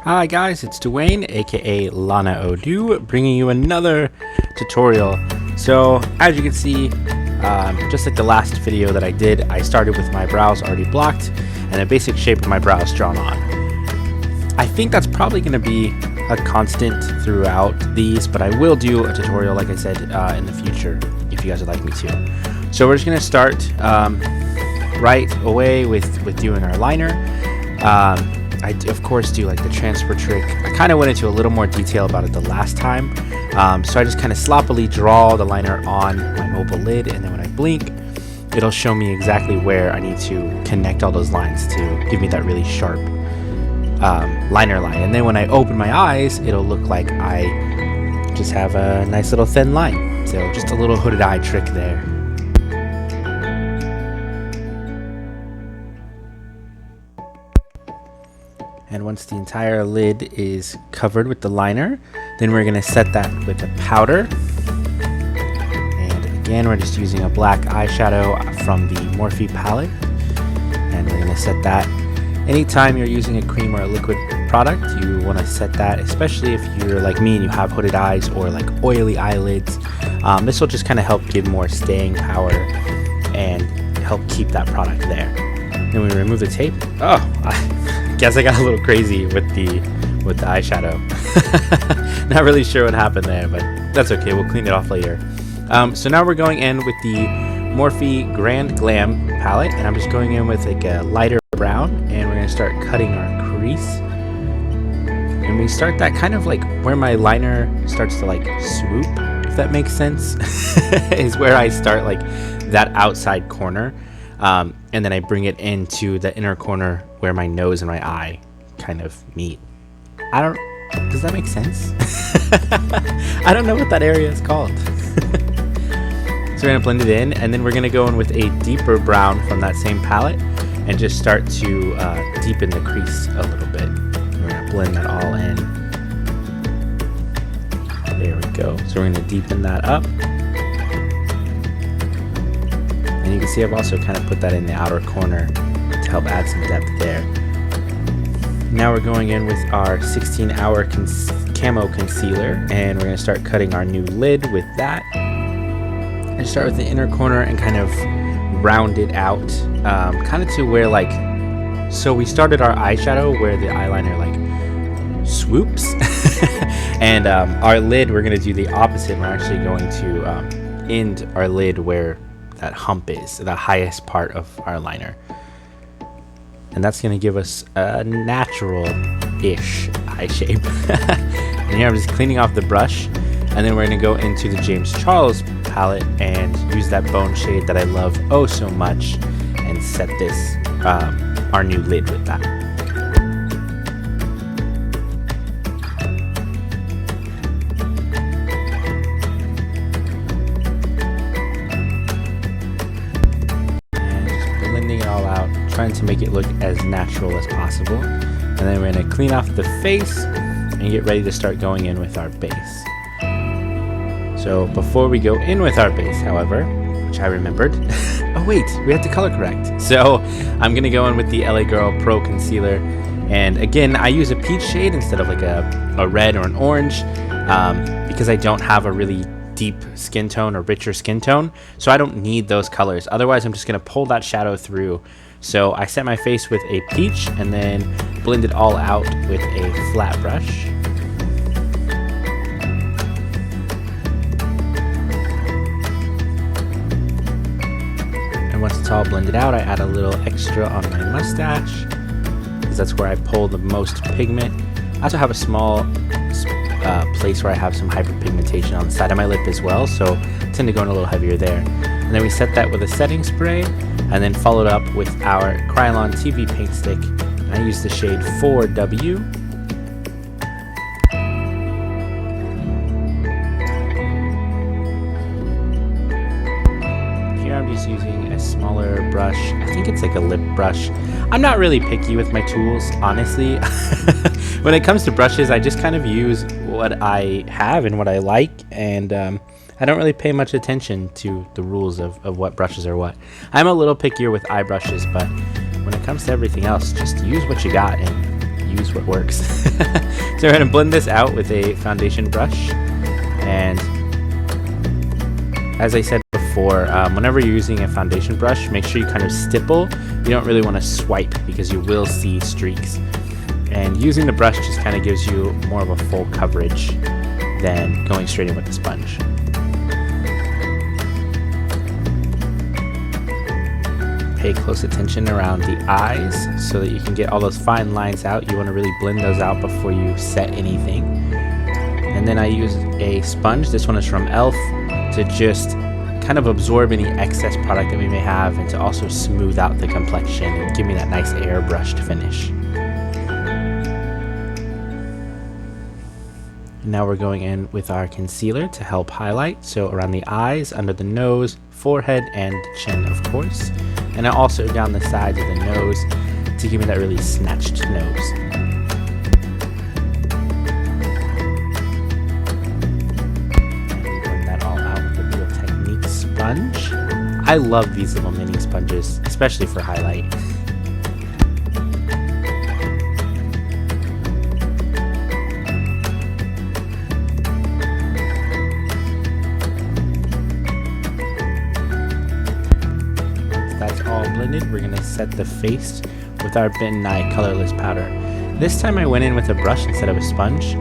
Hi guys, it's Dwayne, aka Lana Odu, bringing you another tutorial. So as you can see, just like the last video that I did, I started with my brows already blocked and a basic shape of my brows drawn on. I think that's probably going to be a constant throughout these, but I will do a tutorial, like I said, in the future if you guys would like me to. So we're just going to start right away with doing our liner. I of course do like the transfer trick. I kind of went into a little more detail about it the last time. So I just kind of sloppily draw the liner on my mobile lid, and then when I blink, it'll show me exactly where I need to connect all those lines to give me that really sharp liner line. And then when I open my eyes, it'll look like I just have a nice little thin line. So just a little hooded eye trick there. And once the entire lid is covered with the liner, then we're going to set that with a powder. And again, we're just using a black eyeshadow from the Morphe palette. And we're going to set that. Anytime you're using a cream or a liquid product, you want to set that, especially if you're like me and you have hooded eyes or like oily eyelids. This will just kind of help give more staying power and help keep that product there. Then we remove the tape. Oh, I guess I got a little crazy with the eyeshadow. Not really sure what happened there, but that's okay. We'll clean it off later. So now we're going in with the Morphe Grand Glam palette, and I'm just going in with like a lighter brown, and we're going to start cutting our crease. And we start that kind of like where my liner starts to like swoop, if that makes sense, is where I start, like that outside corner. And then I bring it into the inner corner where my nose and my eye kind of meet. Does that make sense? I don't know what that area is called. So we're gonna blend it in, and then we're gonna go in with a deeper brown from that same palette and just start to deepen the crease a little bit. We're gonna blend that all in. There we go. So we're gonna deepen that up. And you can see I've also kind of put that in the outer corner to help add some depth there. Now we're going in with our 16-hour camo concealer, and we're going to start cutting our new lid with that. And start with the inner corner and kind of round it out, kind of to where like, so we started our eyeshadow where the eyeliner like swoops, and our lid, we're going to do the opposite. We're actually going to end our lid where that hump is, the highest part of our liner. And that's going to give us a natural-ish eye shape. And here I'm just cleaning off the brush, and then we're going to go into the James Charles palette and use that bone shade that I love oh so much, and set this, our new lid with that. Trying to make it look as natural as possible. And then we're going to clean off the face and get ready to start going in with our base. So before we go in with our base, however, which I remembered, oh wait, we have to color correct. So I'm going to go in with the LA Girl Pro Concealer, and again I use a peach shade instead of like a red or an orange, because I don't have a really deep skin tone or richer skin tone, so I don't need those colors. Otherwise I'm just going to pull that shadow through. So I set my face with a peach and then blend it all out with a flat brush. And once it's all blended out, I add a little extra on my mustache, because that's where I pull the most pigment. I also have a small place where I have some hyperpigmentation on the side of my lip as well, so I tend to go in a little heavier there. And then we set that with a setting spray, and then followed up with our Krylon TV paint stick. I use the shade 4W. Here I'm just using a smaller brush. I think it's like a lip brush. I'm not really picky with my tools, honestly. When it comes to brushes, I just kind of use what I have and what I like, and I don't really pay much attention to the rules of what brushes are what. I'm a little pickier with eye brushes, but when it comes to everything else, just use what you got and use what works. So we're going to blend this out with a foundation brush. And as I said before, whenever you're using a foundation brush, make sure you kind of stipple. You don't really want to swipe because you will see streaks. And using the brush just kind of gives you more of a full coverage than going straight in with the sponge. Pay close attention around the eyes so that you can get all those fine lines out. You want to really blend those out before you set anything. And then I use a sponge, this one is from e.l.f., to just kind of absorb any excess product that we may have and to also smooth out the complexion and give me that nice airbrushed finish. Now we're going in with our concealer to help highlight, so around the eyes, under the nose, forehead, and chin, of course. And also down the sides of the nose to give me that really snatched nose. And we blend that all out with the Real Technique sponge. I love these little mini sponges, especially for highlight. Blended, we're going to set the face with our Ben Nye colorless powder. This time I went in with a brush instead of a sponge,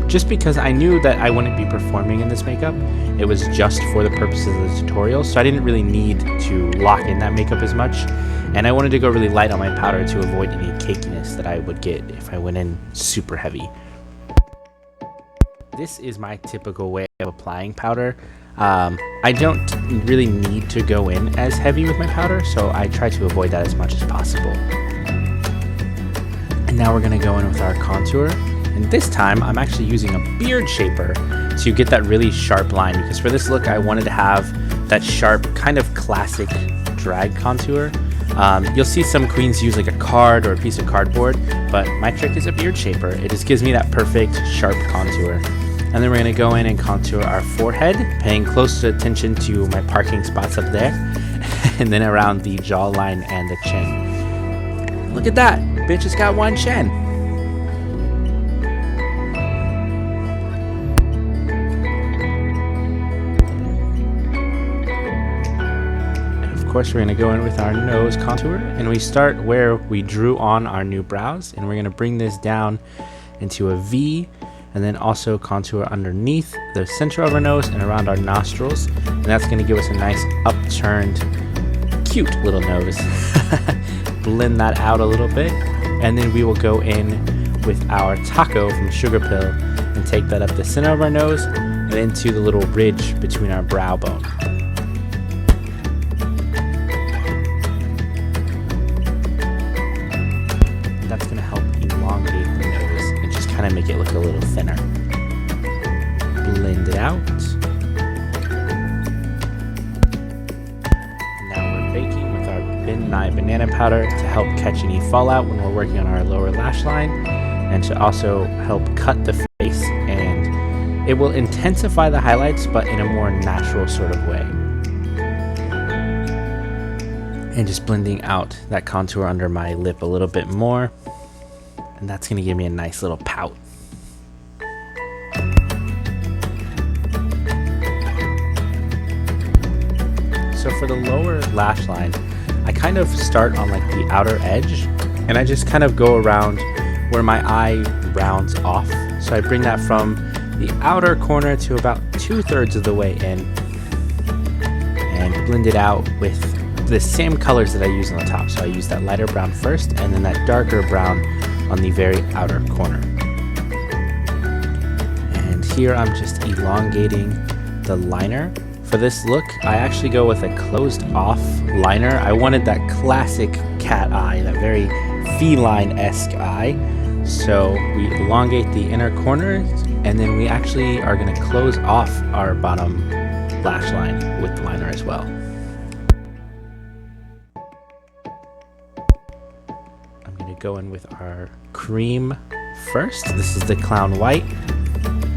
just because I knew that I wouldn't be performing in this makeup. It was just for the purposes of the tutorial, so I didn't really need to lock in that makeup as much, and I wanted to go really light on my powder to avoid any cakiness that I would get if I went in super heavy. This is my typical way of applying powder. I don't really need to go in as heavy with my powder, so I try to avoid that as much as possible. And now we're going to go in with our contour, and this time I'm actually using a beard shaper to get that really sharp line, because for this look I wanted to have that sharp kind of classic drag contour. You'll see some queens use like a card or a piece of cardboard, but my trick is a beard shaper. It just gives me that perfect sharp contour. And then we're going to go in and contour our forehead, paying close attention to my parking spots up there, and then around the jawline and the chin. Look at that! Bitch has got one chin! And of course we're going to go in with our nose contour, and we start where we drew on our new brows, and we're going to bring this down into a V, and then also contour underneath the center of our nose and around our nostrils, and that's going to give us a nice upturned, cute little nose. Blend that out a little bit, and then we will go in with our taco from Sugar Pill and take that up the center of our nose and into the little ridge between our brow bone. That's going to help elongate the nose and just kind of make it look a little thinner. Blend it out. Now we're baking with our Ben Nye banana powder to help catch any fallout when we're working on our lower lash line, and to also help cut the face, and it will intensify the highlights but in a more natural sort of way. And just blending out that contour under my lip a little bit more, and that's going to give me a nice little pout. So for the lower lash line, I kind of start on like the outer edge, and I just kind of go around where my eye rounds off. So I bring that from the outer corner to about 2/3 of the way in, and blend it out with the same colors that I use on the top. So I use that lighter brown first, and then that darker brown on the very outer corner. And here I'm just elongating the liner. For this look, I actually go with a closed off liner. I wanted that classic cat eye, that very feline-esque eye. So we elongate the inner corners, and then we actually are going to close off our bottom lash line with the liner as well. I'm going to go in with our cream first. This is the Clown White.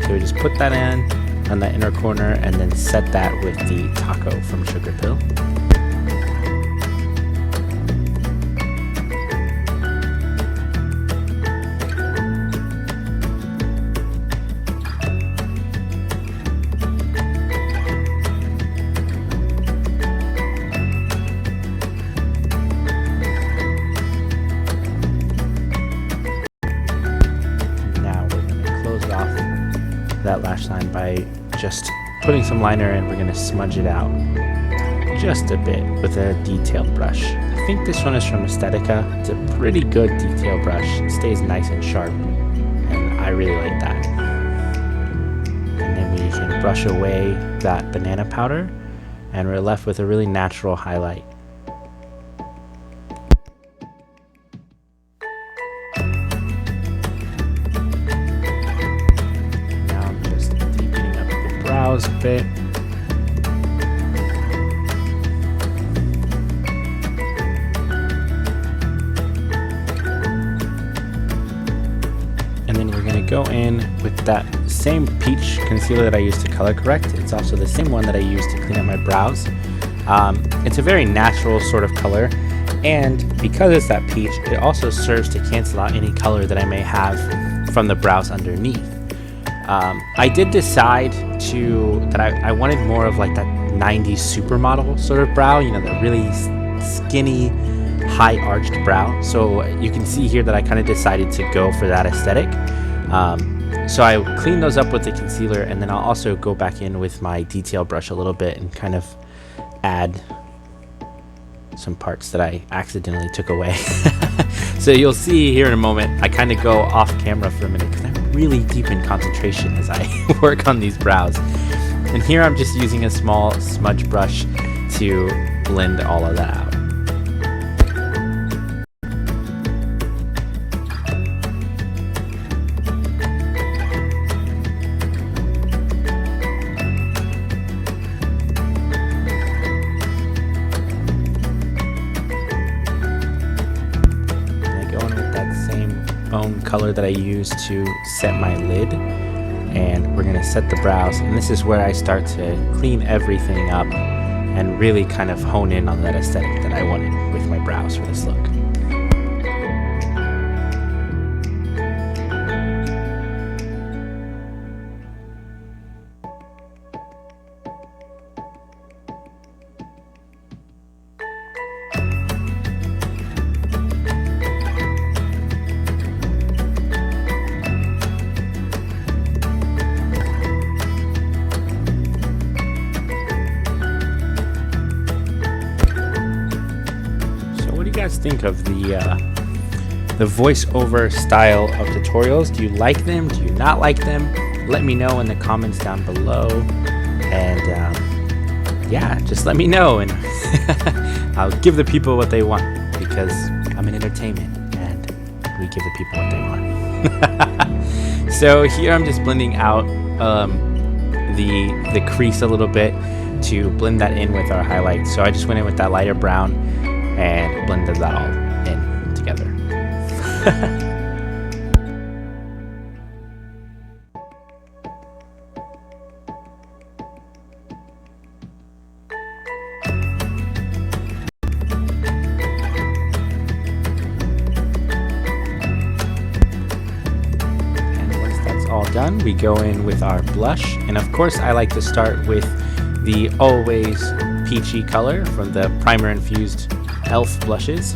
So we just put that in on that inner corner, and then set that with the taco from Sugar Pill. that lash line by just putting some liner, and we're going to smudge it out just a bit with a detailed brush. I think this one is from Aesthetica. It's a pretty good detail brush. It stays nice and sharp, and I really like that. And then we can brush away that banana powder, and we're left with a really natural highlight. Now I'm just deepening up the brows a bit. And then we're going to go in with that same peach concealer that I used to color correct. It's also the same one that I used to clean up my brows. It's a very natural sort of color, and because it's that peach, it also serves to cancel out any color that I may have from the brows underneath. I did decide that I wanted more of like that 90s supermodel sort of brow, you know, that really skinny, high arched brow. So you can see here that I kind of decided to go for that aesthetic. So I cleaned those up with the concealer, and then I'll also go back in with my detail brush a little bit and kind of add some parts that I accidentally took away. So you'll see here in a moment, I kind of go off camera for a minute because I'm really deep in concentration as I work on these brows. And here I'm just using a small smudge brush to blend all of that out. Bone color that I use to set my lid, and we're going to set the brows, and this is where I start to clean everything up and really kind of hone in on that aesthetic that I wanted with my brows for this look. Think of the voiceover style of tutorials. Do you like them? Do you not like them? Let me know in the comments down below, and yeah, just let me know, and I'll give the people what they want, because I'm in entertainment and we give the people what they want. So here I'm just blending out the crease a little bit to blend that in with our highlights. So I just went in with that lighter brown and blended that all in together. And once that's all done, we go in with our blush, and of course I like to start with the Always Peachy color from the primer infused Elf blushes,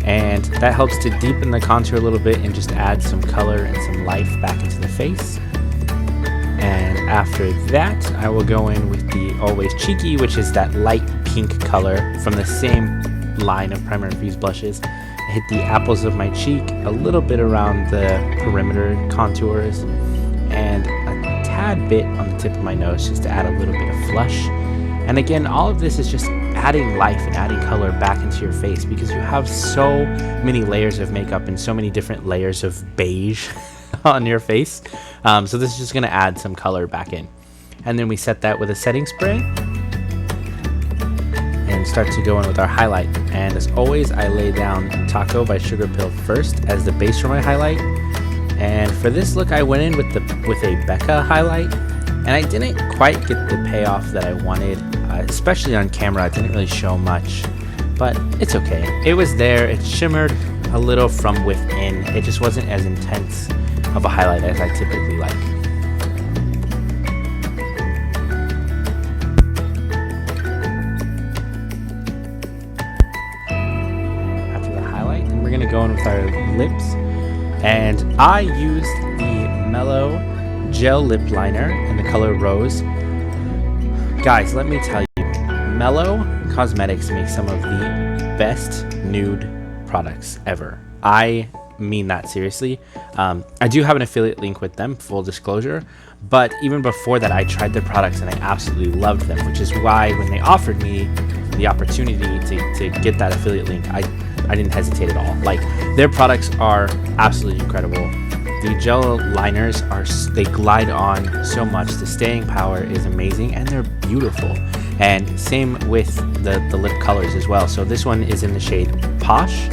and that helps to deepen the contour a little bit and just add some color and some life back into the face. And after that, I will go in with the Always Cheeky, which is that light pink color from the same line of primer infused blushes. I hit the apples of my cheek, a little bit around the perimeter contours, and a tad bit on the tip of my nose just to add a little bit of flush. And again, all of this is just adding life and adding color back into your face, because you have so many layers of makeup and so many different layers of beige on your face. So this is just going to add some color back in. And then we set that with a setting spray and start to go in with our highlight. And as always, I lay down Taco by Sugar Pill first as the base for my highlight. And for this look, I went in with a Becca highlight, and I didn't quite get the payoff that I wanted. Especially on camera, it didn't really show much, but it's okay. It was there. It shimmered a little from within. It just wasn't as intense of a highlight as I typically like. After the highlight, then we're gonna go in with our lips, and I used the Mellow gel lip liner in the color Rose. Guys, let me tell you, Mellow Cosmetics makes some of the best nude products ever. I mean that seriously. I do have an affiliate link with them, full disclosure, but even before that I tried their products and I absolutely loved them, which is why when they offered me the opportunity to get that affiliate link, I didn't hesitate at all. Like, their products are absolutely incredible. The gel liners they glide on so much. The staying power is amazing and they're beautiful. And same with the lip colors as well. So this one is in the shade Posh,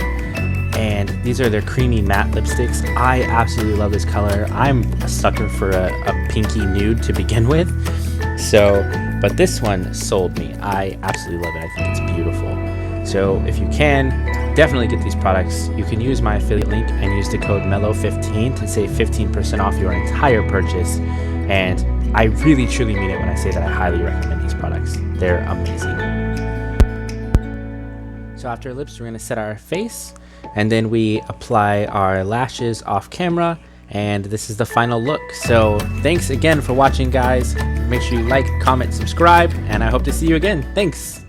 and these are their creamy matte lipsticks. I absolutely love this color. I'm a sucker for a pinky nude to begin with. So, but this one sold me. I absolutely love it. I think it's beautiful. So if you can, definitely get these products. You can use my affiliate link and use the code MELLOW15 to save 15% off your entire purchase. And I really truly mean it when I say that I highly recommend these products. They're amazing. So after lips, we're going to set our face, and then we apply our lashes off camera, and this is the final look. So thanks again for watching, guys. Make sure you like, comment, subscribe, and I hope to see you again. Thanks.